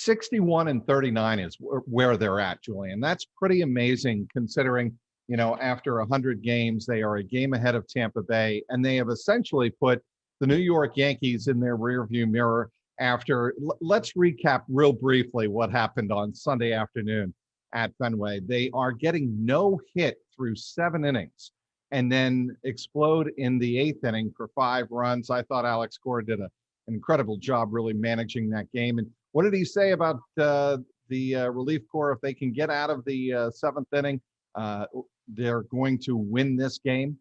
61-39 is where they're at, Julian. That's pretty amazing considering, after 100 games, they are a game ahead of Tampa Bay, and they have essentially put the New York Yankees in their rearview mirror after. Let's recap real briefly what happened on Sunday afternoon at Fenway. They are getting no hit through 7 innings and then explode in the 8th inning for 5 runs. I thought Alex Cora did an incredible job really managing that game. And what did he say about the relief corps? If they can get out of the 7th inning, they're going to win this game.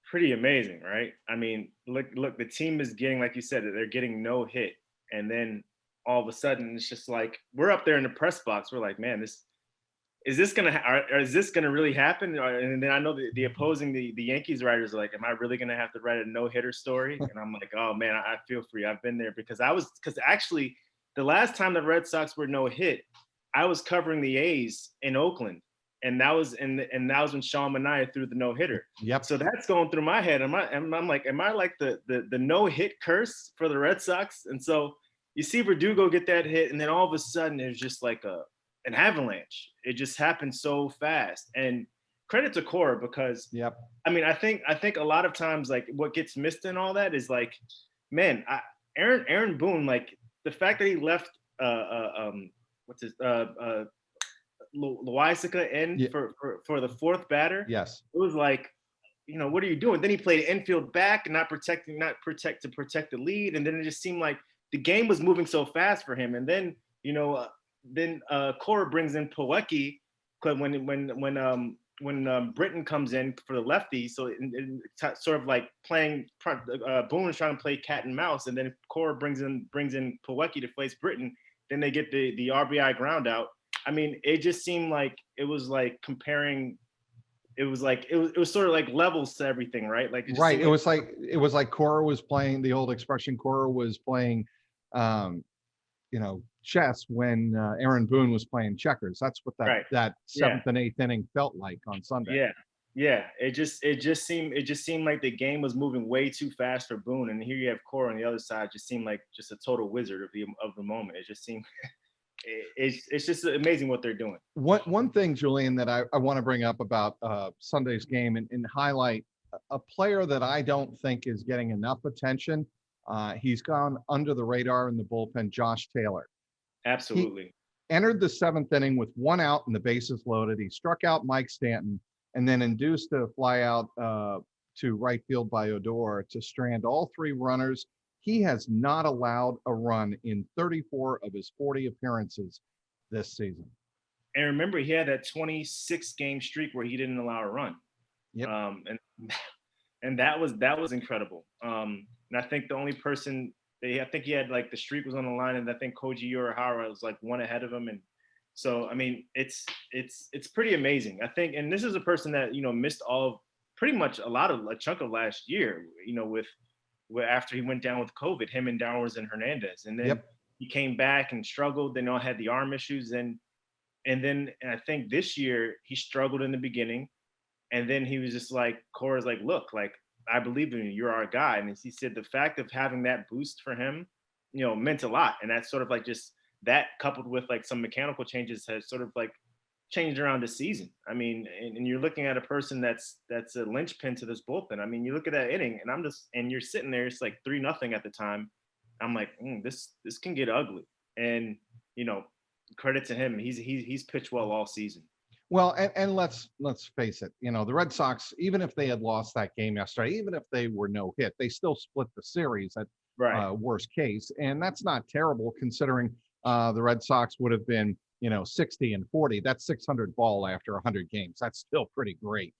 Pretty amazing, right? I mean, look, the team is getting, like you said, they're getting no hit. And then all of a sudden, it's just like, we're up there in the press box. We're like, man, is this gonna really happen? And then I know the opposing the Yankees writers are like, am I really gonna have to write a no-hitter story? And I'm like, oh man, I feel for you. I've been there because actually the last time the Red Sox were no hit, I was covering the A's in Oakland, and that was when Sean Manaea threw the no hitter. Yep. So that's going through my head. I'm like the no hit curse for the Red Sox? And so you see Verdugo get that hit, and then all of a sudden there's just like an avalanche. It just happened so fast. And credit to Cora because yep. I mean, I think a lot of times like what gets missed in all that is like, man, Aaron Boone, like the fact that he left Loisaca in for the 4th batter. Yes. It was like, what are you doing? Then he played infield back, not protect the lead. And then it just seemed like the game was moving so fast for him. And then, Cora brings in Plawecki when Britton comes in for the lefty. So sort of like playing, Boone is trying to play cat and mouse. And then Cora brings in Plawecki to face Britton. Then they get the RBI ground out. I mean, it just seemed like it was like comparing. It was sort of like levels to everything, right? Like right. It was like Cora was playing, the old expression, Cora was playing, chess when Aaron Boone was playing checkers. That's what that 7th and 8th inning felt like on Sunday. Yeah. It just seemed like the game was moving way too fast for Boone, and here you have Cora on the other side. Just seemed like just a total wizard of the moment. It just seemed. It's just amazing what they're doing. One thing, Julian, that I want to bring up about Sunday's game and highlight a player that I don't think is getting enough attention. He's gone under the radar in the bullpen, Josh Taylor. Absolutely. He entered the 7th inning with 1 out and the bases loaded. He struck out Mike Stanton and then induced a fly out to right field by Odor to strand all 3 runners. He has not allowed a run in 34 of his 40 appearances this season. And remember, he had that 26-game streak where he didn't allow a run. Yep. And that was incredible. And I think the only person I think he had, like, the streak was on the line, and I think Koji Urahara was like 1 ahead of him. And so, I mean, it's pretty amazing. I think, and this is a person that, missed pretty much a chunk of last year, after he went down with COVID, him and Dowers and Hernandez. And then he came back and struggled. They had the arm issues. And I think this year he struggled in the beginning. And then he was just like, Cora's like, look, like, I believe in you. You're our guy. And he said the fact of having that boost for him, meant a lot. And that's sort of like just that coupled with like some mechanical changes has sort of like changed around the season. I mean, and you're looking at a person that's a linchpin to this bullpen. I mean, you look at that inning and you're sitting there, it's like 3-0 at the time. I'm like, this can get ugly. And, credit to him. He's pitched well all season. Well, and let's face it, the Red Sox, even if they had lost that game yesterday, even if they were no hit, they still split the series at worst case. And that's not terrible considering the Red Sox would have been, 60-40. That's 600 ball after 100 games. That's still pretty great.